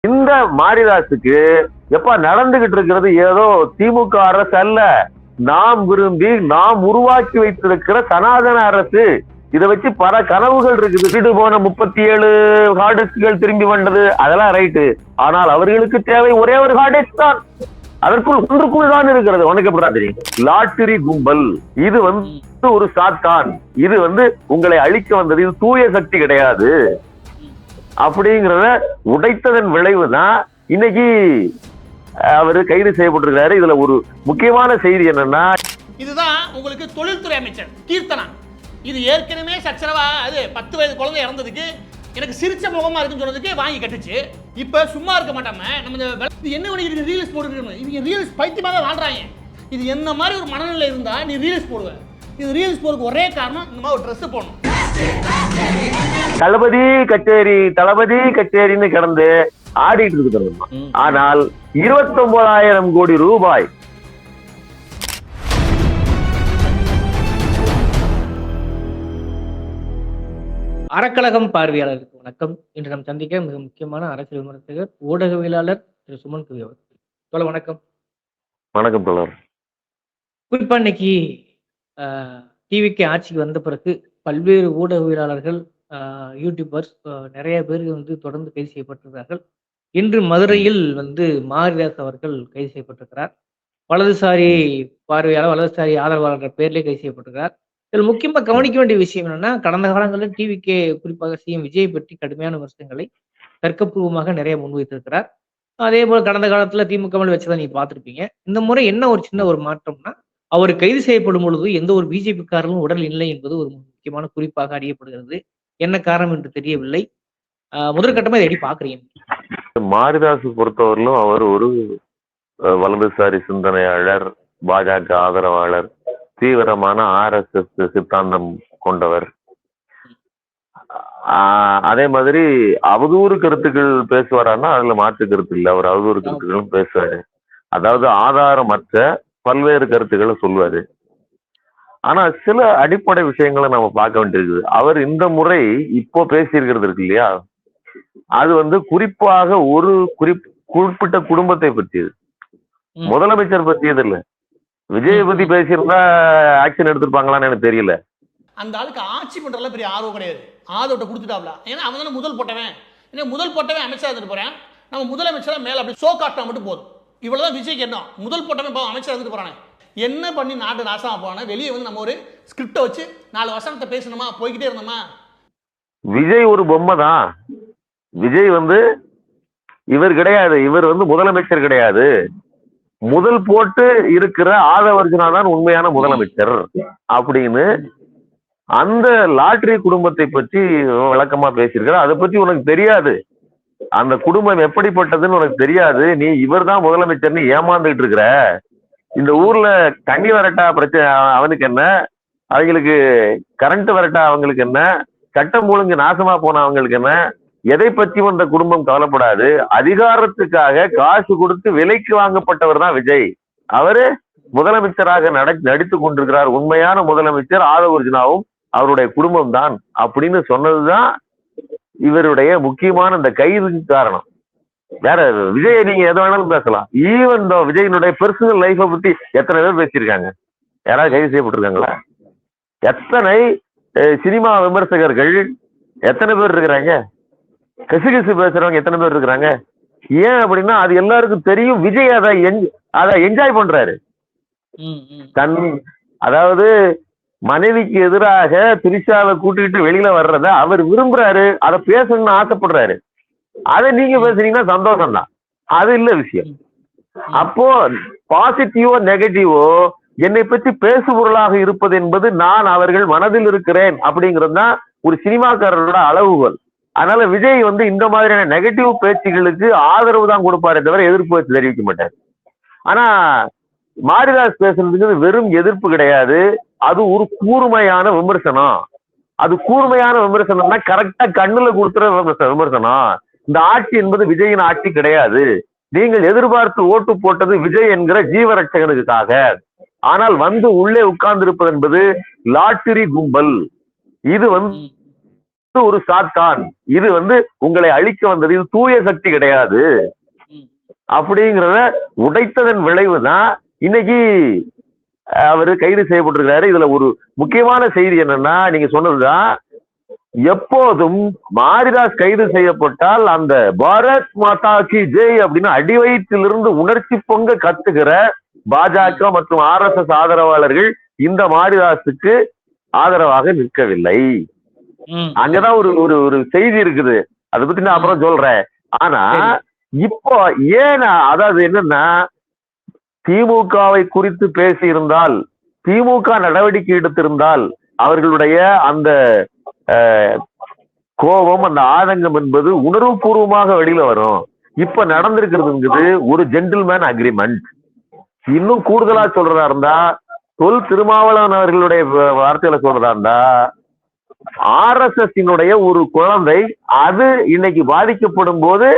இந்த மாரிதாசுக்கு எப்ப நடந்துகிட்டு இருக்கிறது ஏதோ திமுக அரசு அல்ல, நாம் விரும்பி நாம் உருவாக்கி வைத்திருக்கிற சனாதன அரசு. இதை வச்சு பல கனவுகள் இருக்குது. திருடு போன 37 ஹார்டிஸ்கள் திரும்பி வந்தது, அதெல்லாம் ரைட்டு. ஆனால் அவர்களுக்கு தேவை ஒரே ஒரு ஹார்டிஸ்க் தான். அதற்குள் ஒன்றுக்குள் தான் இருக்கிறது. உனக்கு எப்படிதான் தெரியும்? லாட்டரி கும்பல். இது ஒரு சாத்தான். இது உங்களை அழிக்க வந்தது. இது தூய சக்தி கிடையாது அப்படிங்கிறத உடைத்ததன் விளைவு தான் இன்னைக்கு அவரு கைது செய்யப்பட்டிருக்காரு. இதுல ஒரு முக்கியமான செய்தி என்னன்னா, இதுதான் உங்களுக்கு தொழில்துறை அமைச்சர் கீர்த்தனா. இது ஏற்கனவே சச்சரவா, அது 10 வயது குழந்தை இறந்ததுக்கு எனக்கு சிரிச்ச முகமா இருக்குன்னு சொன்னதுக்கு வாங்கி கட்டுச்சு. இப்ப சும்மா இருக்க மாட்டாம நம்ம இது என்ன பண்ணி ரீல்ஸ் போட்டுருக்கணும். இவங்க ரீல்ஸ் பைத்தியமாக வாழ்றாங்க. இது என்ன மாதிரி ஒரு மனநிலை இருந்தா நீ ரீல்ஸ் போடுவ. இது ரீல்ஸ் போறதுக்கு ஒரே காரணம் இந்த மாதிரி ஒரு ட்ரெஸ் போடணும். தளபதி கச்சேரின்னு கிடந்து ஆடிட்டு இருக்கு. ஆனால் 29,000 கோடி ரூபாய் அறக்கழகம் பார்வையாளருக்கு வணக்கம். இன்று நாம் சந்திக்க மிக முக்கியமான அரசியல் விமர்சகர், ஊடகவியலாளர் திரு சுமன் கவி அவர். சொல்ல வணக்கம். வணக்கம் தோழர். குறிப்பா இன்னைக்கு டிவிக்கு ஆட்சிக்கு வந்த பிறகு பல்வேறு ஊடகவியலாளர்கள், யூடியூபர்ஸ் நிறைய பேர் தொடர்ந்து கைது செய்யப்பட்டிருக்கிறார்கள். இன்று மதுரையில் மாரிதாஸ் அவர்கள் கைது செய்யப்பட்டிருக்கிறார். வலதுசாரி பார்வையாளர், வலதுசாரி ஆதரவாளர் பேர்லேயே கைது செய்யப்பட்டிருக்கிறார். இதில் முக்கியமா கவனிக்க வேண்டிய விஷயம் என்னன்னா, கடந்த காலங்களில் டிவிக்கே குறிப்பாக சிஎம் விஜய் பற்றி கடுமையான விமர்சனங்களை தர்க்கபூர்வமாக நிறைய முன்வைத்திருக்கிறார். அதே போல கடந்த காலத்துல திமுக வச்சுதான் நீங்க பார்த்திருப்பீங்க. இந்த முறை என்ன ஒரு சின்ன ஒரு மாற்றம்னா, அவர் கைது செய்யப்படும் பொழுது எந்த ஒரு பிஜேபி காரர்களும் உடல் இல்லை என்பது ஒரு முக்கியமான குறிப்பாக அறியப்படுகிறது. என்ன காரணம் என்று தெரியவில்லை. முதற்கட்டமா இதை எப்படி பாக்குறீங்க? மாரிதாசு பொறுத்தவரையிலும் அவர் ஒரு வலதுசாரி சிந்தனையாளர், பாஜக ஆதரவாளர், தீவிரமான RSS சித்தாந்தம் கொண்டவர். அதே மாதிரி அவதூறு கருத்துக்கள் பேசுவாரான்னா அதுல மாற்று கருத்து இல்லை. அவர் அவதூறு கருத்துக்களும் பேசுவாரு. அதாவது ஆதாரமற்ற பல்வேறு கருத்துக்களை சொல்லுவாரு. ஆனா சில அடிப்படை விஷயங்களை நம்ம பார்க்க வேண்டியிருக்குது. அவர் இந்த முறை இப்போ பேசியிருக்கிறது இருக்கு இல்லையா, அது குறிப்பாக ஒரு குறிப்பிட்ட குடும்பத்தை பற்றியது, முதலமைச்சர் பற்றியது இல்லை. விஜயை பத்தி பேசியிருந்தா ஆக்ஷன் எடுத்திருப்பாங்களான்னு எனக்கு தெரியல. அந்த ஆளுக்கு ஆட்சி பண்றதுல பெரிய ஆர்வம் கிடையாது. ஆதரவை கொடுத்துட்டாப்ல. ஏன்னா அவன் தானே முதல் போட்டவன். ஏன்னா முதல் போட்டவன் அமைச்சரா இருந்துட்டு போறேன். நம்ம முதலமைச்சரா மேல அப்படி சோ காட்டினா மட்டும் போதும். இவ்வளவுதான் விஜய்க்கு என்ன. முதல் போட்டவன் அமைச்சரா இருந்துட்டு போறானே, என்ன பண்ணி நாட்டு நாசமா போனா வெளியே நம்ம ஒரு ஸ்கிரிப்டை வச்சு 4 வசனத்தை பேசணுமா, போய்கிட்டே இருந்தோமா. விஜய் ஒரு பொம்மை தான். விஜய் இவர் கிடையாது. இவர் முதலமைச்சர் கிடையாது. முதல் போட்டு இருக்கிற ஆதவர்ஜுனா தான் உண்மையான முதலமைச்சர் அப்படின்னு அந்த லாட்டரி குடும்பத்தை பற்றி விளக்கமா பேசியிருக்கிற. அதை பத்தி உனக்கு தெரியாது. அந்த குடும்பம் எப்படிப்பட்டதுன்னு உனக்கு தெரியாது. நீ இவர் தான் முதலமைச்சர்னு ஏமாந்துகிட்டு இருக்கிற. இந்த ஊர்ல தண்ணி வரட்டா பிரச்சனை அவனுக்கு என்ன, அவங்களுக்கு கரண்ட் வரட்டா அவங்களுக்கு என்ன, சட்டம் ஒழுங்கு நாசமா போன அவங்களுக்கு என்ன, எதை பற்றியும் அந்த குடும்பம் கவலைப்படாது. அதிகாரத்துக்காக காசு கொடுத்து விலைக்கு வாங்கப்பட்டவர் தான் விஜய். அவரு முதலமைச்சராக நடித்து கொண்டிருக்கிறார். உண்மையான முதலமைச்சர் ஆதவர்ஜுனாவும் அவருடைய குடும்பம் தான் அப்படின்னு சொன்னதுதான் இவருடைய முக்கியமான இந்த கைதுக்கு காரணம். வேற விஜய் நீங்க எது வேணாலும் பேசலாம். ஈவன் விஜயனுடைய பர்சனல் லைஃபை பத்தி எத்தனை பேர் பேசியிருக்காங்க? யாராவது கைது செய்யப்பட்டிருக்காங்களா? எத்தனை சினிமா விமர்சகர்கள் எத்தனை பேர் இருக்கிறாங்க? கசிகசி பேசுறவங்க எத்தனை பேர் இருக்கிறாங்க? ஏன் அப்படின்னா அது எல்லாருக்கும் தெரியும். விஜய் அதை என்ஜாய் பண்றாரு. அதாவது மனைவிக்கு எதிராக திரிஷாவை கூட்டிட்டு வெளியில வர்றத அவர் விரும்புறாரு. அதை பேசணும்னு ஆசைப்படுறாரு. அதை நீங்க பேசுறீங்கன்னா சந்தோஷம் தான். அது இல்ல விஷயம். அப்போ பாசிட்டிவோ நெகட்டிவோ என்னை பற்றி பேசு பொருளாக இருப்பது என்பது நான் அவர்கள் மனதில் இருக்கிறேன் அப்படிங்கிறது தான் ஒரு சினிமாக்காரரோட அளவுகோல். அதனால விஜய் இந்த மாதிரியான நெகட்டிவ் பேச்சுகளுக்கு ஆதரவு தான் கொடுப்பாரே தவிர எதிர்ப்பு தெரிவிக்க மாட்டார். ஆனா மாரிதாஸ் பேசுறதுக்கு வெறும் எதிர்ப்பு கிடையாது. அது ஒரு கூர்மையான விமர்சனம். அது கூர்மையான விமர்சனம்னா கரெக்டா கண்ணுல கொடுத்துற விமர்சனம். இந்த ஆட்சி என்பது விஜயின் ஆட்சி கிடையாது. நீங்கள் எதிர்பார்த்து ஓட்டு போட்டது விஜய் என்கிற ஜீவரட்சகனுக்காக. ஆனால் உள்ளே உட்கார்ந்து இருப்பது என்பது லாட்டரி கும்பல். இது ஒரு சாத்தான், இது உங்களை அழிக்க வந்தது, இது தூய சக்தி கிடையாது அப்படிங்கிறத உடைத்ததன் விளைவுதான் இன்னைக்கு அவரு கைது செய்யப்பட்டிருக்காரு. இதுல ஒரு முக்கியமான செய்தி என்னன்னா, நீங்க சொன்னதுதான், எப்போதும் மாரிதாஸ் கைது செய்யப்பட்டால் அந்த பாரத் மாதா கி ஜெய் அப்படின்னு அடிவயிற்றிலிருந்து உணர்ச்சி பொங்க கத்துகிற பாஜக மற்றும் RSS ஆதரவாளர்கள் இந்த மாரிதாஸுக்கு ஆதரவாக நிற்கவில்லை. அங்கதான் ஒரு ஒரு ஒரு செய்தி இருக்குது, அதை பத்தி நான் அப்புறம் சொல்றேன். ஆனா இப்போ ஏன், அதாவது என்னன்னா, திமுகவை குறித்து பேசி இருந்தால், திமுக நடவடிக்கை எடுத்திருந்தால் அவர்களுடைய அந்த கோபம், அந்த ஆதங்கம் என்பது உணர்வுபூர்வமாக வெளியில வரும். இப்ப நடந்திருக்கிறது ஒரு ஜென்டில்மேன் அக்ரிமெண்ட். இன்னும் கூடுதலா சொல்றதா இருந்தா, தொல் திருமாவளவன் அவர்களுடைய வார்த்தையில சொல்றதா இருந்தா, RSS ஒரு குழந்தை அது இன்னைக்கு பாதிக்கப்படும் போது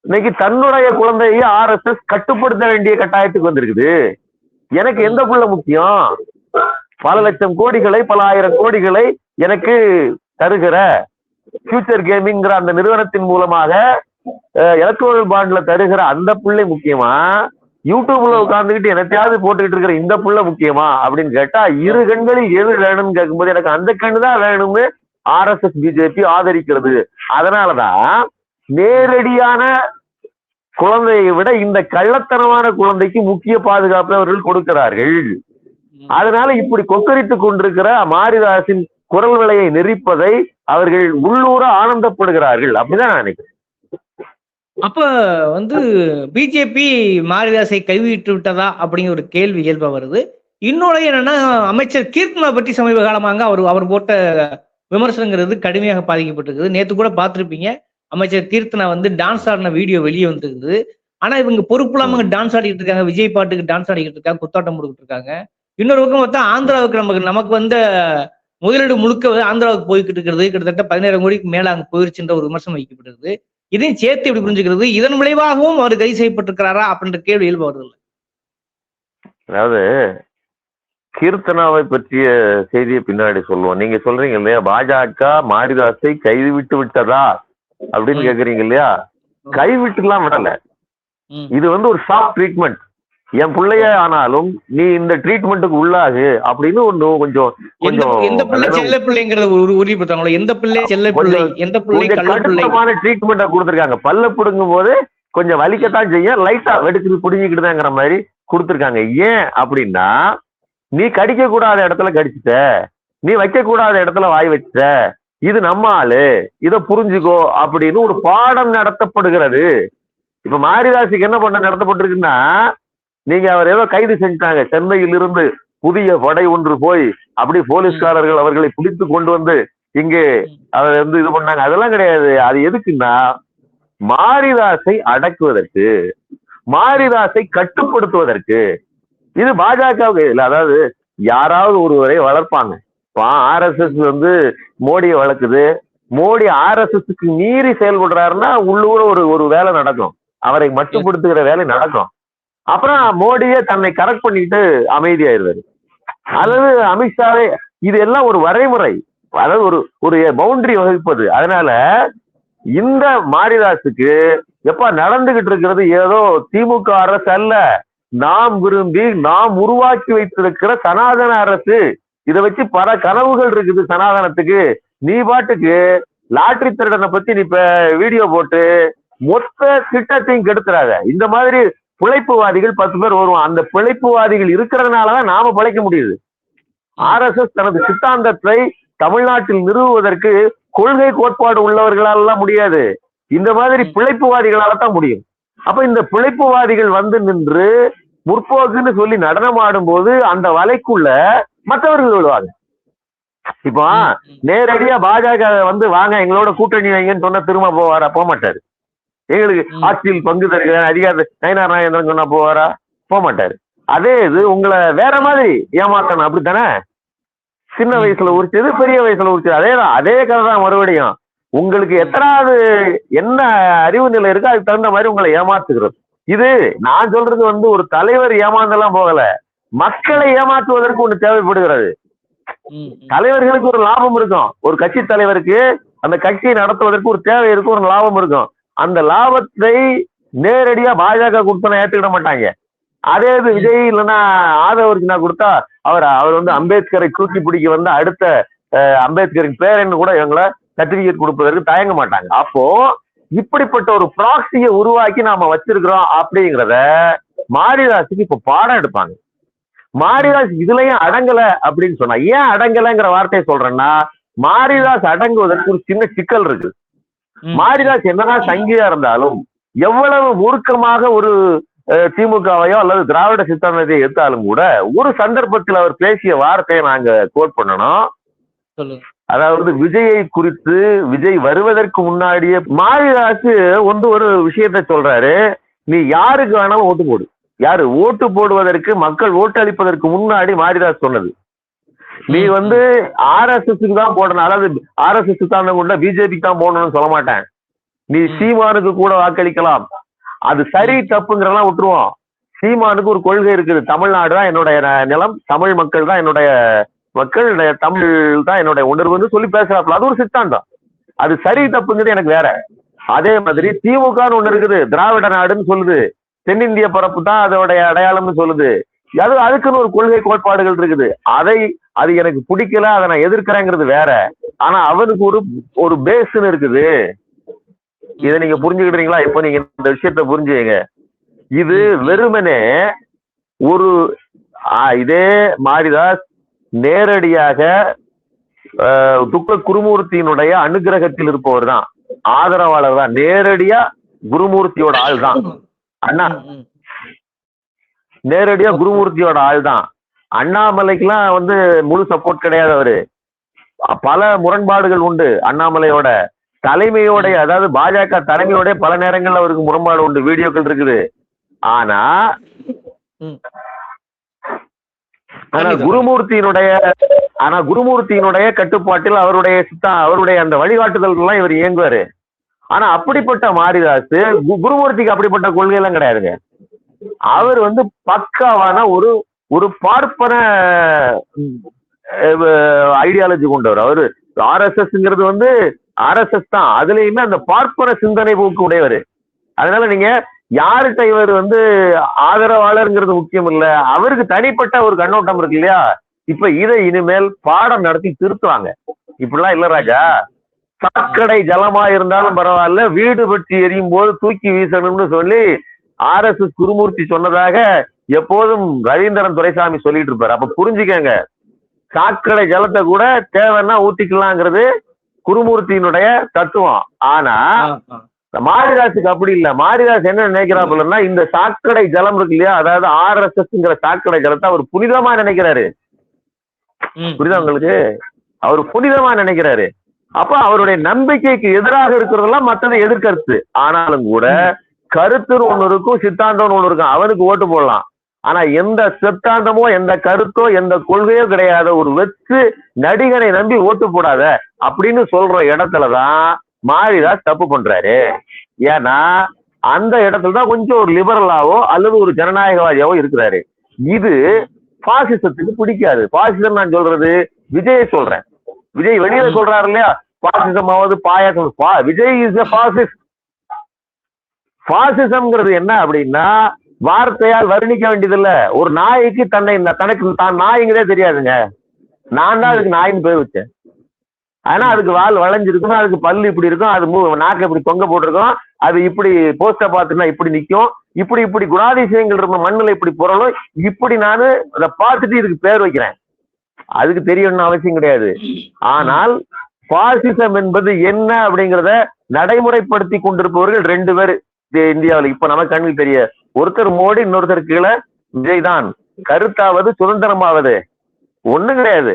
இன்னைக்கு தன்னுடைய குழந்தையை RSS கட்டுப்படுத்த வேண்டிய கட்டாயத்துக்கு வந்திருக்குது. எனக்கு எந்த புள்ள முக்கியம்? பல லட்சம் கோடிகளை, பல ஆயிரம் கோடிகளை எனக்கு தருகிற ஃபியூச்சர் கேமிங்கிற அந்த நிறுவனத்தின் மூலமாக எலக்ட்ரோனல் பாண்ட்ல தருகிற அந்த பிள்ளை முக்கியமா, யூடியூப்ல உட்கார்ந்துகிட்டு எனத்தையாவது போட்டுக்கிட்டு இருக்கிற இந்த புள்ள முக்கியமா அப்படின்னு கேட்டா, இரு கண்களில் எது வேணும்னு கேட்கும்போது எனக்கு அந்த கண்ணு தான் வேணும்னு RSS பிஜேபி ஆதரிக்கிறது. அதனாலதான் நேரடியான குழந்தையை விட இந்த கள்ளத்தனமான குழந்தைக்கு முக்கிய பாதுகாப்பை அவர்கள் கொடுக்கிறார்கள். அதனால இப்படி கொக்கரித்துக் கொண்டிருக்கிற மாரிதாசின் குரல் விலையை நெறிப்பதை அவர்கள் உள்ளூர ஆனந்தப்படுகிறார்கள். அப்படிதான் நான் நினைக்கிறேன். அப்ப பிஜேபி மாரிதாஸை கைவிட்டு விட்டதா அப்படிங்கிற ஒரு கேள்வி இயல்பா வருது. இன்னொரு என்னன்னா, அமைச்சர் கீர்த்தனா பற்றி சமீப காலமாக அவர் போட்ட விமர்சனங்கிறது கடுமையாக பாதிக்கப்பட்டிருக்குது. நேற்று கூட பார்த்திருப்பீங்க, அமைச்சர் கீர்த்தனா டான்ஸ் ஆடின வீடியோ வெளியே வந்துருக்குது. ஆனா இவங்க பொறுப்பு இல்லாம டான்ஸ் ஆடிக்கிட்டு இருக்காங்க, விஜய் பாட்டுக்கு டான்ஸ் ஆடிக்கிட்டு இருக்காங்க, குத்தாட்டம் போட்டுக்கிட்டு இருக்காங்க. இன்னொரு பக்கம் பார்த்தா ஆந்திராவுக்கு நமக்கு முதலீடு முழுக்க ஆந்திராவுக்கு போய்கிட்டு இருக்கிறது, கிட்டத்தட்ட 17 கோடிக்கு மேல அங்க போயிருச்சுன்ற ஒரு விமர்சனம் வைக்கப்பட்டிருக்கு. இதையும் சேர்த்து எப்படி புரிஞ்சுக்கிறது? இதன் விளைவாகவும் அவர் கைது செய்யப்பட்டிருக்கிறாரா அப்படின்ற கேள்வி இயல்பு வருது. அதாவது கீர்த்தனாவை பற்றிய செய்தியை பின்னாடி சொல்லுவோம். நீங்க சொல்றீங்க இல்லையா, பாஜக மாரிதாஸை கைவிட்டு விட்டதா அப்படின்னு கேக்குறீங்க இல்லையா? கைவிட்டுலாம் விடல. இது ஒரு சாஃப்ட் ட்ரீட்மெண்ட். என் பிள்ளைய ஆனாலும் நீ இந்த ட்ரீட்மெண்ட்டுக்கு உள்ளாகு அப்படின்னு கொஞ்சம் ட்ரீட்மெண்ட்டை கொடுத்துருக்காங்க. பல்ல புடுங்கும் போது கொஞ்சம் வலிக்கத்தான் செய்யும், லைட்டா வெடுக்கு புடுங்கிக்கிட்டுதாங்கிற மாதிரி கொடுத்துருக்காங்க. ஏன் அப்படின்னா, நீ கடிக்க கூடாத இடத்துல கடிச்சிட்ட, நீ வைக்க கூடாத இடத்துல வாய் வச்சிட்ட, இது நம்ம ஆளு, இதை புரிஞ்சுக்கோ அப்படின்னு ஒரு பாடம் நடத்தப்படுகிறது. இப்ப மாரிதாஸுக்கு என்ன பண்ண நடத்தப்பட்டிருக்குன்னா, நீங்க அவர் ஏதோ கைது செஞ்சுட்டாங்க, சென்னையில் இருந்து புதிய படை ஒன்று போய் அப்படி போலீஸ்காரர்கள் அவர்களை பிடித்து கொண்டு இங்கே அவர் இது பண்ணாங்க. அதெல்லாம் கிடையாது. அது எதுக்குன்னா, மாரிதாஸை அடக்குவதற்கு, மாரிதாஸை கட்டுப்படுத்துவதற்கு. இது பாஜகவுக்கு இல்லை. அதாவது யாராவது ஒருவரை வளர்ப்பாங்க. இப்போ RSS மோடியை வளர்க்குது, மோடி RSSக்கு மீறி செயல்படுறாருன்னா உள்ளூர ஒரு வேலை நடக்கும், அவரை மட்டுப்படுத்துகிற வேலை நடக்கும். அப்புறம் மோடியே தன்னை கரெக்ட் பண்ணிட்டு அமைதியாயிருவாரு. அதாவது அமித்ஷாவே, இது எல்லாம் ஒரு வரைமுறை, அதாவது ஒரு பவுண்டரி வகுப்பது. அதனால இந்த மாரிதாஸுக்கு எப்ப நடந்துகிட்டு இருக்கிறது ஏதோ திமுக அரசு அல்ல, நாம் விரும்பி நாம் உருவாக்கி வைத்திருக்கிற சனாதன அரசு. இதை வச்சு பல கனவுகள் இருக்குது சனாதனத்துக்கு. நீ பாட்டுக்கு லாட்டரி திருடனை பத்தி நீ இப்ப வீடியோ போட்டு மொத்த திட்டத்தையும் கெடுத்துறாங்க. இந்த மாதிரி பிழைப்புவாதிகள் 10 பேர் வருவான். அந்த பிழைப்புவாதிகள் இருக்கிறதுனாலதான் நாம பிழைக்க முடியுது. RSS தனது சித்தாந்தத்தை தமிழ்நாட்டில் நிறுவுவதற்கு கொள்கை கோட்பாடு உள்ளவர்களால் எல்லாம் முடியாது, இந்த மாதிரி பிழைப்புவாதிகளால தான் முடியும். அப்ப இந்த பிழைப்புவாதிகள் நின்று முற்போக்குன்னு சொல்லி நடனம் ஆடும் போது அந்த வலைக்குள்ள மற்றவர்கள் விழுவாங்க. இப்போ நேரடியா பாஜக வாங்க எங்களோட கூட்டணி வைங்கன்னு சொன்னா திரும்ப போவாரா? போக மாட்டாரு. எங்களுக்கு ஆட்சியில் பங்கு தருகிறேன் அதிகார நயினார் நாகேந்திரன் சொன்னா போவாரா? போக மாட்டாரு. அதே இது உங்களை வேற மாதிரி ஏமாத்தணும், அப்படித்தானே? சின்ன வயசுல உரிச்சது பெரிய வயசுல உரிச்சது அதேதான், அதே கதை தான். மறுபடியும் உங்களுக்கு எத்தனாவது என்ன அறிவு நிலை இருக்கோ அதுக்கு தகுந்த மாதிரி உங்களை ஏமாத்துகிறது. இது நான் சொல்றது ஒரு தலைவர் ஏமாந்தெல்லாம் போகல, மக்களை ஏமாற்றுவதற்கு ஒண்ணு தேவைப்படுகிறது. தலைவர்களுக்கு ஒரு லாபம் இருக்கும். ஒரு கட்சி தலைவருக்கு அந்த கட்சியை நடத்துவதற்கு ஒரு தேவை இருக்கும், ஒரு லாபம் இருக்கும். அந்த லாபத்தை நேரடியா பாஜக கொடுத்தா ஏற்றுக்கிட மாட்டாங்க. அதே இது விஜய் இல்லைன்னா ஆதவர்ஜுனா கொடுத்தா அவர் வந்து அம்பேத்கரை தூக்கி பிடிக்க வந்து அடுத்த அம்பேத்கரின் பேரன்னு கூட இவங்களை சர்டிபிகேட் கொடுப்பதற்கு தயங்க மாட்டாங்க. அப்போ இப்படிப்பட்ட ஒரு ப்ராக்சியை உருவாக்கி நாம வச்சிருக்கிறோம் அப்படிங்கிறத மாரிதாஸுக்கு இப்ப பாடம் எடுப்பாங்க. மாரிதாஸ் இதுலயும் அடங்கல அப்படின்னு சொன்னா, ஏன் அடங்கலைங்கிற வார்த்தையை சொல்றேன்னா, மாரிதாஸ் அடங்குவதற்கு ஒரு சின்ன சிக்கல் இருக்கு. மாரிதாஸ் என்னதான் சங்கியா இருந்தாலும், எவ்வளவு மூர்க்கமாக ஒரு திமுகவையோ அல்லது திராவிட சித்தாந்தத்தை எடுத்தாலும் கூட, ஒரு சந்தர்ப்பத்தில் அவர் பேசிய வார்த்தையை நாங்க கோட் பண்ணணும். அதாவது விஜயை குறித்து, விஜய் வருவதற்கு முன்னாடியே மாரிதாஸ் ஒரு விஷயத்தை சொல்றாரு, நீ யாருக்கு வேணாலும் ஓட்டு போடு. யாரு ஓட்டு போடுவதற்கு, மக்கள் ஓட்டு அளிப்பதற்கு முன்னாடி மாரிதாஸ் சொன்னது, நீ வந்து RSSக்கு தான் போடணும், அதாவது RSS சித்தாந்தம் கொண்ட பிஜேபிக்கு தான் போடணும்னு சொல்ல மாட்டேன், நீ சீமானுக்கு கூட வாக்களிக்கலாம். அது சரி தப்புங்கிறதெல்லாம் விட்டுருவோம். சீமானுக்கு ஒரு கொள்கை இருக்குது, தமிழ்நாடு தான் என்னுடைய நிலம், தமிழ் மக்கள் தான் என்னுடைய மக்கள், தமிழ் தான் என்னுடைய உணர்வுன்னு சொல்லி பேசுறாப்புல. அது ஒரு சித்தாந்தம். அது சரி தப்புங்கிறது எனக்கு வேற. அதே மாதிரி திமுகன்னு ஒண்ணு இருக்குது, திராவிட நாடுன்னு சொல்லுது, தென்னிந்திய பரப்பு தான் அதோடைய அடையாளம்னு சொல்லுது. அதுக்குன்னு ஒரு கொள்கை கோட்பாடுகள் இருக்குது. அது எனக்கு பிடிக்கல, அதை நான் எதிர்க்கிறேங்கிறது வேற. ஆனா அவனுக்கு ஒரு பேஸ்ன்னு இருக்குது. இதை நீங்க புரிஞ்சுக்கிட்டீங்களா? இப்ப நீங்க இந்த விஷயத்த புரிஞ்சுங்க. இது வெறுமனே இதே மாரிதாஸ் நேரடியாக துக்க குருமூர்த்தியினுடைய அனுகிரகத்தில் இருப்பவர் தான், ஆதரவாளர் தான், நேரடியா குருமூர்த்தியோட ஆள் தான் அண்ணா, நேரடியா குருமூர்த்தியோட ஆள் தான். அண்ணாமலைக்கெல்லாம் வந்து முழு சப்போர்ட் கிடையாது. அவரு பல முரண்பாடுகள் உண்டு அண்ணாமலையோட தலைமையோடைய, அதாவது பாஜக தலைமையோட பல நேரங்கள்ல அவருக்கு முரண்பாடு உண்டு, வீடியோக்கள் இருக்குது. ஆனா குருமூர்த்தியினுடைய கட்டுப்பாட்டில் அவருடைய அந்த வழிகாட்டுதல்கள் எல்லாம் இவர் இயங்குவாரு. ஆனா அப்படிப்பட்ட மாரிதாஸ் குருமூர்த்திக்கு அப்படிப்பட்ட கொள்கை எல்லாம் கிடையாதுங்க. அவர் வந்து பக்காவான ஒரு பார்ப்பன ஐடியாலஜி கொண்டவர். அவரு RSSங்கிறது வந்து RSS தான், அதுலயுமே அந்த பார்ப்பன சிந்தனை போக்கு உடையவர். அதனால நீங்க யார்கிட்ட இவர் வந்து ஆதரவாளர்ங்கிறது முக்கியம் இல்ல, அவருக்கு தனிப்பட்ட ஒரு கண்ணோட்டம் இருக்கு இல்லையா? இப்ப இதை இனிமேல் பாடம் நடத்தி திருத்துவாங்க. இப்படிலாம் இல்ல ராஜா, சாக்கடை ஜலமா இருந்தாலும் பரவாயில்ல, வீடு பற்றி எரியும் போது தூக்கி வீசணும்னு சொல்லி RSS குருமூர்த்தி சொன்னதாக எப்போதும் ரவீந்திரன் துரைசாமி சொல்லிட்டு இருப்பாரு. அப்ப புரிஞ்சுக்கங்க, சாக்கடை ஜலத்தை கூட தேவைன்னா ஊத்திக்கலாங்கிறது குருமூர்த்தியினுடைய தத்துவம். ஆனா மாரிதாஸுக்கு அப்படி இல்ல. மாரிதாஸ் என்ன நினைக்கிறாப்புலன்னா, இந்த சாக்கடை ஜலம் இருக்கு இல்லையா, அதாவது RSSங்கிற சாக்கடை ஜலத்தை அவர் புனிதமா நினைக்கிறாரு. புரியுதா உங்களுக்கு? அவர் புனிதமா நினைக்கிறாரு. அப்ப அவருடைய நம்பிக்கைக்கு எதிராக இருக்கிறதெல்லாம் மற்றதை எதிர்கருத்து. ஆனாலும் கூட கருத்துன்னு ஒண்ணு இருக்கும், சித்தாந்தம்னு ஒண்ணு இருக்கும். அவனுக்கு ஓட்டு போடலாம். ஆனா எந்த சித்தாந்தமோ எந்த கருத்தோ எந்த கொள்கையோ கிடையாத ஒரு வெற்று நடிகனை நம்பி ஓட்டு போடாத அப்படின்னு சொல்ற இடத்துலதான் மாரிதாஸ் தப்பு பண்றாரு. ஏன்னா அந்த இடத்துலதான் கொஞ்சம் ஒரு லிபரலாவோ அல்லது ஒரு ஜனநாயகவாதியாவோ இருக்கிறாரு. இது பாசிசத்துக்கு பிடிக்காது. பாசிசம் நான் சொல்றது விஜய் சொல்றேன். விஜய் வெளியில சொல்றாரு இல்லையா, பாசிசமாவது பாயாசம். Vijay is a fascist. பாசிசம்ங்கிறது என்ன அப்படின்னா, வார்த்தையால் வர்ணிக்க வேண்டியதில்ல. ஒரு நாய்க்கு தனக்கு தான் நாய்ங்கிறதே தெரியாதுங்க. நான் தான் அதுக்கு நாயின்னு பேர் வச்சேன். ஆனா அதுக்கு வால் வளைஞ்சிருக்கும், அதுக்கு பல்லு இப்படி இருக்கும், அது நாக்கு இப்படி தொங்க போட்டிருக்கும், அது இப்படி போஸ்டர் பார்த்துன்னா இப்படி நிற்கும், இப்படி குணாதிசயங்கள் இருக்கும், மண்ணுல இப்படி புரளும். இப்படி நானு அதை பார்த்துட்டு இதுக்கு பேர் வைக்கிறேன். அதுக்கு தெரியணும்னு அவசியம் கிடையாது. ஆனால் பாசிசம் என்பது என்ன அப்படிங்கிறத நடைமுறைப்படுத்தி கொண்டிருப்பவர்கள் 2 பேர் இந்தியாவில் இப்ப நமக்கு கண்ணில் தெரிய. ஒருத்தர் மோடி, இன்னொருத்தர் கீழே விஜய் தான். கருத்தாவது சுதந்திரமாவது ஒண்ணும் கிடையாது.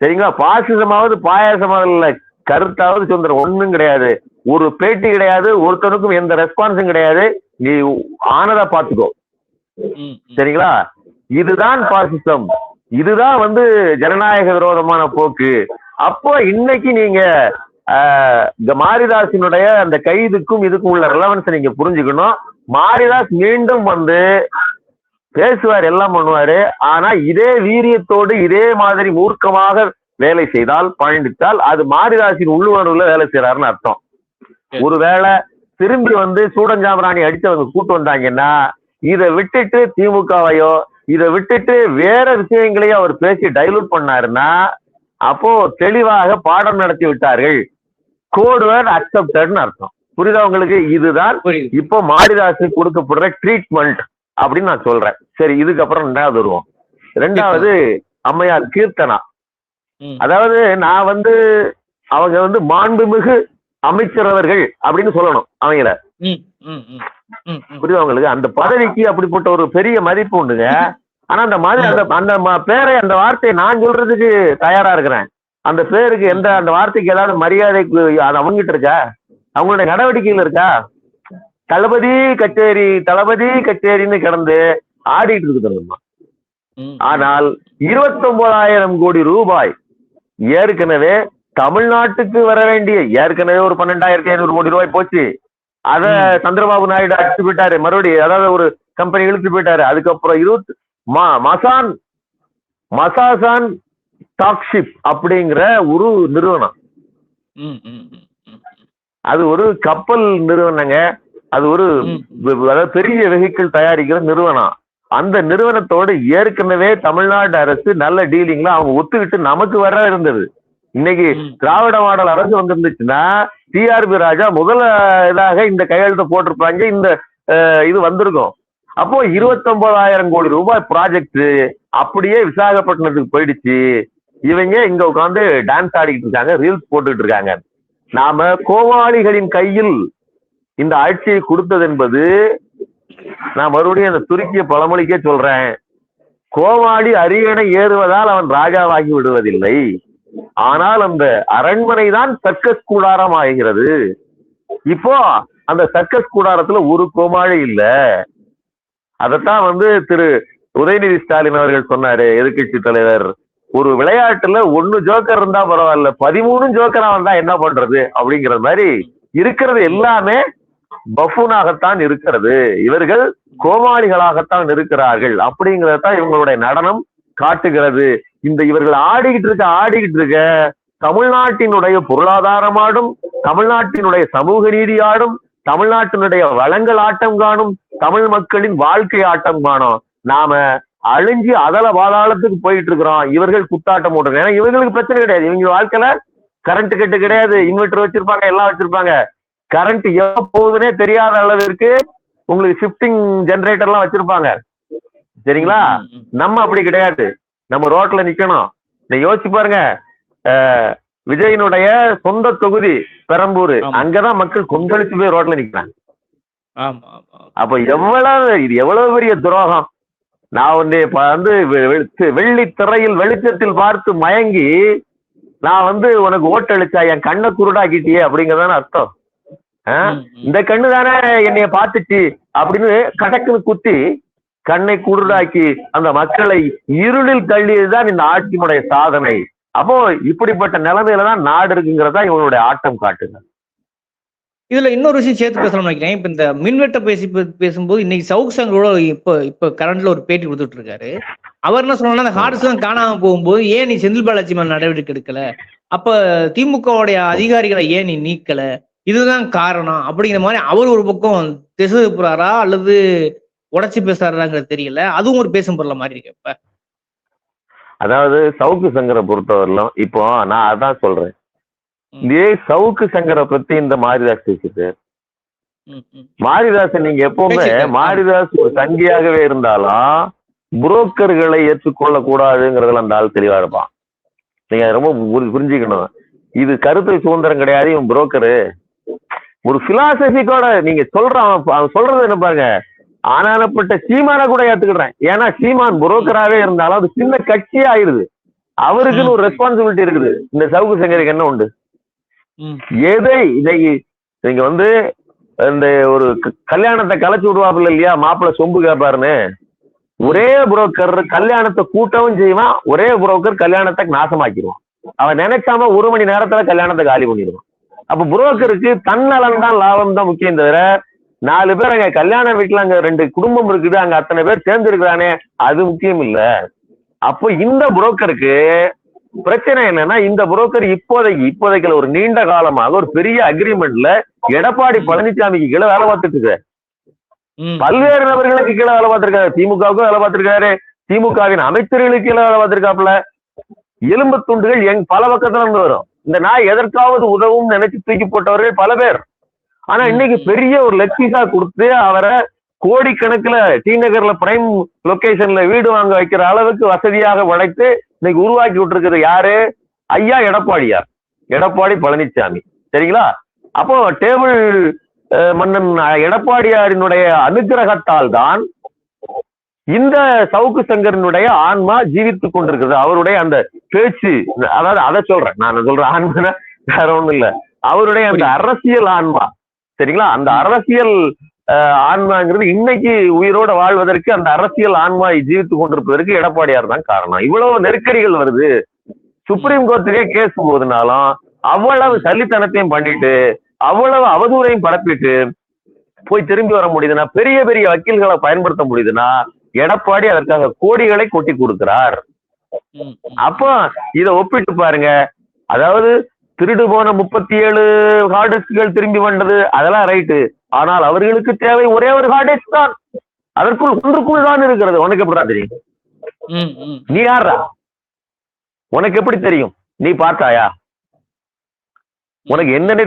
சரிங்களா? பாசிசமாவது பாயாசமாவது இல்ல, கருத்தாவது சுதந்திரம் ஒண்ணும் கிடையாது. ஒரு பேட்டி கிடையாது, ஒருத்தருக்கும் எந்த ரெஸ்பான்ஸும் கிடையாது. நீ ஆனதா பாத்துக்கோ. சரிங்களா? இதுதான் பாசிசம். இதுதான் வந்து ஜனநாயக விரோதமான போக்கு. அப்போ இன்னைக்கு நீங்க மாரிதாசினுடைய அந்த கைதுக்கும் இதுக்கும் உள்ள ரெலவன்ஸை நீங்க புரிஞ்சுக்கணும். மாரிதாஸ் மீண்டும் வந்து பேசுவார், எல்லாம் பண்ணுவாரு. ஆனா இதே வீரியத்தோடு இதே மாதிரி மூர்க்கமாக வேலை செய்தால், பயணித்தால் அது மாரிதாசின் உள்ளுணர்வுல வேலை செய்யறாருன்னு அர்த்தம். ஒருவேளை திரும்பி வந்து சூடஞ்சாமராணி அடிச்சவங்க கூட்டு வந்தாங்கன்னா இதை விட்டுட்டு திமுகவையோ இதை விட்டுட்டு வேற விஷயங்களையோ அவர் பேசி டைலூட் பண்ணாருன்னா அப்போ தெளிவாக பாடம் நடத்தி விட்டார்கள், கோட் வேர்ட் அக்செப்டட்னு அர்த்தம். புரியுதா உங்களுக்கு? இதுதான் இப்போ மாரிதாசு கொடுக்கப்படுற ட்ரீட்மெண்ட் அப்படின்னு நான் சொல்றேன். சரி, இதுக்கப்புறம் ரெண்டாவது வருவோம். ரெண்டாவது அம்மையார் கீர்த்தனா. அதாவது நான் வந்து அவங்க வந்து மாண்புமிகு அமைச்சர் அவர்கள் அப்படின்னு சொல்லணும் அவங்கள. புரியுதா உங்களுக்கு? அந்த பதவிக்கு அப்படிப்பட்ட ஒரு பெரிய மதிப்பு உண்டுங்க. ஆனா அந்த மாதிரி அந்த பேரை அந்த வார்த்தையை நான் சொல்றதுக்கு தயாரா இருக்கிறேன். அந்த பேருக்கு அந்த வார்த்தைக்கு ஏதாவது மரியாதைக்கு அது அவங்ககிட்ட இருக்கா? அவங்களுடைய நடவடிக்கைகள் இருக்கா? தளபதி கச்சேரின்னு கிடந்து ஆடிட்டு இருக்குது. ஆனால் 29,000 கோடி ரூபாய் ஏற்கனவே தமிழ்நாட்டுக்கு வர வேண்டிய ஏற்கனவே ஒரு 12,500 கோடி ரூபாய் போச்சு. அத சந்திரபாபு நாயுடு அடிச்சு போயிட்டாரு மறுபடியும், அதாவது ஒரு கம்பெனி இழுத்து போயிட்டாரு. அதுக்கப்புறம் மசாசான் டாக்ஷிப் அப்படிங்கிற ஒரு நிறுவனம், அது ஒரு கப்பல் நிறுவனங்க. அது ஒரு அதாவது பெரிய வெஹிக்கிள் தயாரிக்கிற நிறுவனம். அந்த நிறுவனத்தோடு ஏற்கனவே தமிழ்நாடு அரசு நல்ல டீலிங்ல அவங்க ஒத்துக்கிட்டு நமக்கு வர இருந்தது. இன்னைக்கு திராவிட மாடல் அரசு வந்திருந்துச்சுன்னா டிஆர்பி ராஜா முதல் இதாக இந்த கையெழுத்தை போட்டிருப்பாங்க, இந்த இது வந்திருக்கும். அப்போ 29,000 கோடி ரூபாய் ப்ராஜெக்ட் அப்படியே விசாகப்பட்டினத்துக்கு போயிடுச்சு. இவங்க இங்க உட்காந்து டான்ஸ் ஆடிக்கிட்டு இருக்காங்க, ரீல்ஸ் போட்டுக்கிட்டு இருக்காங்க. நாம கோவாளிகளின் கையில் இந்த ஆட்சியை கொடுத்தது என்பது, நான் மறுபடியும் அந்த துருக்கிய பழமொழிக்கே சொல்றேன், கோவாளி அரியணை ஏறுவதால் அவன் ராஜாவாகி விடுவதில்லை, ஆனால் அந்த அரண்மனை தான் சர்க்கஸ் கூடாரம் ஆகிறது. இப்போ அந்த சர்க்கஸ் கூடாரத்துல ஒரு கோமாளி இல்ல. அதத்தான் வந்து திரு உதயநிதி ஸ்டாலின் அவர்கள் சொன்னாரு, எதிர்கட்சி தலைவர், ஒரு விளையாட்டுல 1 ஜோக்கர் இருந்தா பரவாயில்ல, 13 ஜோக்கரா வந்தா என்ன பண்றது அப்படிங்கிற மாதிரி இருக்கிறது எல்லாமே பஃபூனாகத்தான் இருக்கிறது. இவர்கள் கோமாளிகளாகத்தான் இருக்கிறார்கள் அப்படிங்கறதான் இவங்களுடைய நடனம் காட்டுகிறது. இந்த இவர்கள் ஆடிக்கிட்டு இருக்க தமிழ்நாட்டினுடைய பொருளாதாரமாடும், தமிழ்நாட்டினுடைய சமூக நீதியாடும், தமிழ்நாட்டினுடைய வளங்கள் ஆட்டம் காணும், தமிழ் மக்களின் வாழ்க்கை ஆட்டம் காணும். நாம அழிஞ்சு அதல பாதாளத்துக்கு போயிட்டு இருக்கிறோம். இவர்கள் குத்தாட்டம் போட்டுருங்க. ஏன்னா இவங்களுக்கு பிரச்சனை கிடையாது. இவங்க வாழ்க்கையில கரண்ட் கட்டு கிடையாது, இன்வெர்டர் வச்சிருப்பாங்க, எல்லாம் வச்சிருப்பாங்க. கரண்ட் எப்ப போகுதுன்னே தெரியாத அளவிற்கு உங்களுக்கு ஷிஃப்டிங் ஜெனரேட்டர்லாம் வச்சிருப்பாங்க. சரிங்களா? நம்ம அப்படி கிடையாது. நம்ம ரோட்ல நிக்கணும். யோசிச்சு பாருங்க, விஜயனுடைய சொந்த தொகுதி பெரம்பூர், அங்கதான் மக்கள் கொந்தளிச்சு போய் ரோட்ல நிக்கிறாங்க. அப்ப இது எவ்வளவு பெரிய துரோகம். நான் வந்து வெள்ளி திரையில் வெளிச்சத்தில் பார்த்து மயங்கி நான் வந்து உனக்கு ஓட்டளிச்சா என் கண்ணை குருடாக்கிட்டியே அப்படிங்கறதான அர்த்தம். இந்த கண்ணு தானே என்னைய பார்த்துச்சு அப்படின்னு கடக்குன்னு குத்தி கண்ணை குருடாக்கி அந்த மக்களை இருளில் தள்ளியதுதான் இந்த ஆட்சியினுடைய சாதனை. அப்போ இப்படிப்பட்ட நிலைமையில தான் நாடு இருக்குங்கிறதா இவங்களுடைய ஆட்டம் காட்டுங்க. இதுல இன்னொரு விஷயம் சேர்த்து பேசணும்னு நினைக்கிறேன். இப்ப இந்த மின்வெட்ட பேசும்போது இன்னைக்கு சவுக் சங்கரோட இப்ப கரண்ட்ல ஒரு பேட்டி கொடுத்துட்டு இருக்காரு. அவர் என்ன சொன்னா, அந்த ஹார்ட்ஸ் எல்லாம் காணாம போகும்போது ஏன் நீ செந்தில் பாலாஜி மேல நடவடிக்கை எடுக்கல, அப்ப திமுகவுடைய அதிகாரிகளை ஏன் நீ நீக்கல, இதுதான் காரணம் அப்படிங்கிற மாதிரி அவர் ஒரு பக்கம் திசை போறாரா அல்லது உடச்சி பேசுறாருங்கிறது தெரியல. அதுவும் ஒரு பேசும் பொருள மாதிரி இருக்கு. இப்ப அதாவது சவுக்கு சங்கரை பொறுத்தவரையிலும் இப்போ நான் அதான் சொல்றேன், இதே சவுக்கு சங்கரை பத்தி இந்த மாரிதாஸ் பேசிட்டு, மாரிதாசன் நீங்க எப்பவுமே மாரிதாஸ் ஒரு சங்கியாகவே இருந்தாலும் புரோக்கர்களை ஏற்றுக்கொள்ள கூடாதுங்கிறதுல அந்த ஆள் தெளிவா இருப்பான். நீங்க ரொம்ப புரிஞ்சுக்கணும். இது கருத்து சுதந்திரம் கிடையாது, இவன் புரோக்கரு. ஒரு பிலாசபிக்கோட நீங்க அவன் சொல்றது என்ன பாருங்க, ஆனானப்பட்ட சீமானை கூட ஏத்துக்கிடுறேன். ஏன்னா சீமான் புரோக்கராகவே இருந்தாலும் அது சின்ன கட்சி ஆயிடுது, அவருக்குன்னு ஒரு ரெஸ்பான்சிபிலிட்டி இருக்குது. இந்த சவுக்கு சங்கருக்கு என்ன உண்டு? எதை நீங்க வந்து இந்த ஒரு கல்யாணத்தை கலைச்சு விடுவாப்புல இல்லையா, மாப்பிள்ள சொம்பு கேட்பாருன்னு, ஒரே புரோக்கர் கல்யாணத்தை கூட்டவும் செய்வான், ஒரே புரோக்கர் கல்யாணத்தை நாசமாக்கிடுவான். அவன் நினைக்காம 1 மணி நேரத்துல கல்யாணத்தை காலி பண்ணிடுவான். அப்ப புரோக்கருக்கு தன்னலன் தான் லாபம் தான் முக்கியம் தவிர 4 பேர் அங்க கல்யாண வீட்டுல அங்க 2 குடும்பம் இருக்குது, அங்க அத்தனை பேர் சேர்ந்து இருக்கிறானே, அது முக்கியம் இல்ல. அப்போ இந்த புரோக்கருக்கு பிரச்சனை என்னன்னா, இந்த புரோக்கர் இப்போதைக்கு ஒரு நீண்ட காலமாக ஒரு பெரிய அக்ரிமெண்ட்ல எடப்பாடி பழனிசாமிக்கு கீழே வேலை பார்த்துட்டு இருக்காரு. பல்வேறு நபர்களுக்கு கீழே வேலை பார்த்திருக்காரு. திமுகவுக்கும் வேலை பார்த்திருக்காரு, திமுகவின் அமைச்சர்களுக்கு கீழே வேலை பார்த்திருக்காப்புல. எலும்பு துண்டுகள் பல பக்கத்துல இருந்து வரும். இந்த நாய் எதற்காவது உதவும் நினைச்சு தூக்கி போட்டவர்கள் பல பேர். ஆனா இன்னைக்கு பெரிய ஒரு லட்சியமா கொடுத்து அவரை கோடிக்கணக்குல டி நகர்ல பிரைம் லொகேஷன்ல வீடு வாங்க வைக்கிற அளவுக்கு வசதியாக உழைத்து இன்னைக்கு உருவாக்கி விட்டுருக்கிறது யாரு? ஐயா எடப்பாடி பழனிசாமி. சரிங்களா? அப்போ டேபிள் மன்னன் எடப்பாடியாரினுடைய அனுகிரகத்தால் தான் இந்த சவுக்கு சங்கரனுடைய ஆன்மா ஜீவித்துக் கொண்டிருக்கிறது. அவருடைய அந்த பேச்சு, அதாவது அதை சொல்றேன், நான் சொல்றேன் ஆன்மா வேற ஒண்ணும் இல்ல, அவருடைய அந்த அரசியல் ஆன்மா. சரிங்களா? அந்த அரசியல் ஆன்மாங்கிறது இன்னைக்கு உயிரோட வாழ்வதற்கு அந்த அரசியல் ஆன்மா ஜீவித்துக் கொண்டிருப்பதற்கு எடப்பாடியார் தான் காரணம். இவ்வளவு நெருக்கடிகள் வருது, சுப்ரீம் கோர்ட்டுக்கே கேஸ் போகுதுனாலும் அவ்வளவு சல்லித்தனத்தையும் பண்ணிட்டு அவ்வளவு அவதூறையும் பரப்பிட்டு போய் திரும்பி வர முடியுதுன்னா, பெரிய பெரிய வக்கீல்களை பயன்படுத்த முடியுதுன்னா, எடப்பாடி அதற்காக கோடிகளை கொட்டி கொடுக்கிறார். அப்போ இதை ஒப்பிட்டு பாருங்க. அதாவது திருடு போன 37 ஹார்ட் டிஸ்குகள் திரும்பி வந்தது, அதெல்லாம் ரைட்டு. ஆனால் அவர்களுக்கு தேவை ஒரே ஒரு ஹார்ட் டிஸ்க் தான், அதற்குள் ஒன்றுக்குள் தான் இருக்கிறது. உனக்கு எப்படிதான் தெரியும்? நீ யாரா? உனக்கு எப்படி தெரியும்? நீ பார்த்தாயா? உனக்கு என்னன்னே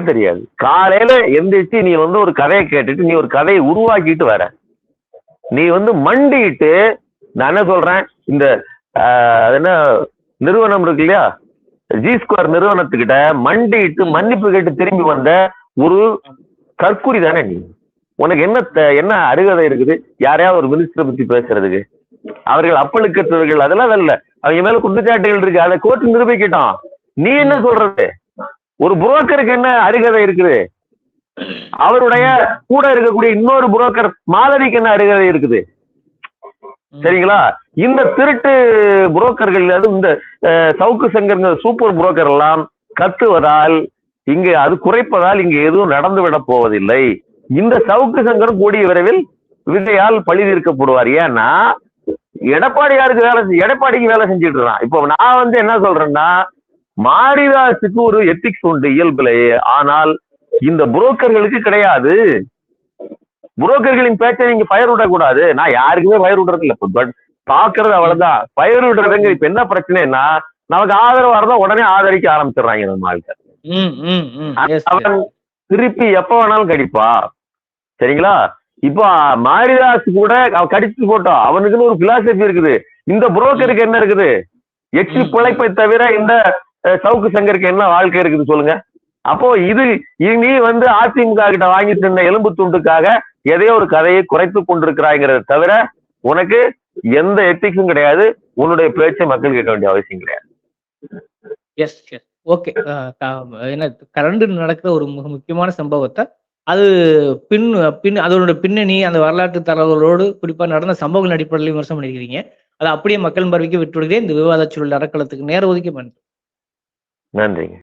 தெரியாது. காலையில எந்திரிச்சு நீ ஒரு கதையை கேட்டுட்டு நீ ஒரு கதையை உருவாக்கிட்டு வர. நீ மண்டிட்டு, நான் என்ன சொல்றேன், இந்த என்ன நிறுவனம் இருக்கு இல்லையா, G2 நிறுவனத்துக்கிட்ட மண்டிட்டு மன்னிப்பு கேட்டு திரும்பி வந்த ஒரு கற்குறி தானே நீ. உனக்கு என்ன அருகதை இருக்குது யாரையாவது ஒரு மினிஸ்டரை பத்தி பேசுறதுக்கு? அவர்கள் அப்பழுக்கற்றவர்கள், அதெல்லாம் இல்ல. அவங்க மேல குற்றச்சாட்டுகள் இருக்கு, அதை கோர்ட்டு நிரூபிக்கிட்டோம். நீ என்ன சொல்றது? ஒரு புரோக்கருக்கு என்ன அருகதை இருக்குது? அவருடைய கூட இருக்கக்கூடிய இன்னொரு புரோக்கர் மாலதிக்கு என்ன அருகதை இருக்குது? சரிங்களா? இந்த திருட்டு புரோக்கர்கள், இந்த சவுக்கு சங்கர் சூப்பர் புரோக்கர் எல்லாம் கத்துவதால் இங்கு அது குறைப்பதால் இங்கு எதுவும் நடந்து விட போவதில்லை. இந்த சவுக்கு சங்கர் கூடிய விரைவில் விஜயால் பழி தீர்க்கப்படுவார். ஏன்னா எடப்பாடிக்கு வேலை செஞ்சுட்டு இருக்கான். இப்போ நான் என்ன சொல்றேன்னா, மாரிதாசுக்கு ஒரு எத்திக்ஸ் உண்டு இயல்பிலேயே, ஆனால் இந்த புரோக்கர்களுக்கு கிடையாது. புரோக்கர்களின் பேச்சை நீங்க பயிர் விடக்கூடாது. நான் யாருக்குமே பயிர் விடுறது இல்லை, பட் பாக்குறது அவ்வளவுதான். பயிர் விடுறதுங்க இப்ப என்ன பிரச்சனைன்னா, நமக்கு ஆதரவு வரதான் உடனே ஆதரிக்க ஆரம்பிச்சிடுறாங்க நம்ம ஆள்கள். அவன் திருப்பி எப்ப வேணாலும் கடிப்பா. சரிங்களா? இப்போ மாரிதாஸ் கூட அவன் கடிச்சு போட்டோம், அவனுக்குன்னு ஒரு பிலாசபி இருக்குது. இந்த புரோக்கருக்கு என்ன இருக்குது? எச்சி பிழைப்பை தவிர இந்த சவுக்கு சங்கருக்கு என்ன வாழ்க்கை இருக்குது சொல்லுங்க? அப்போ நீ அதிமுக கிட்ட வாங்கி தின்ன எலும்பு துண்டுக்காக எதையோ ஒரு கதையை குறைத்து கொண்டிருக்கிறாங்கிறத தவிர உனக்கு எந்த எத்திக்ஸும் கிடையாது. உன்னுடைய பேச்சை மக்கள் கேட்க வேண்டிய அவசியம் கிடையாது. Yes yes okay. என்ன கரண்டு நடக்கிற ஒரு மிக முக்கியமான சம்பவத்தை, அது அதோட பின்னணி, அந்த வரலாற்று தரவுகளோடு குறிப்பா நடந்த சம்பவங்கள் அடிப்படையில் விமர்சனம் பண்ணியிருக்கிறீங்க. அதை அப்படியே மக்கள் பார்வைக்கு விட்டுவிடுகிறேன். இந்த விவாத சூழல் அறக்களத்துக்கு நேரம் ஒதுக்கி நன்றிங்க.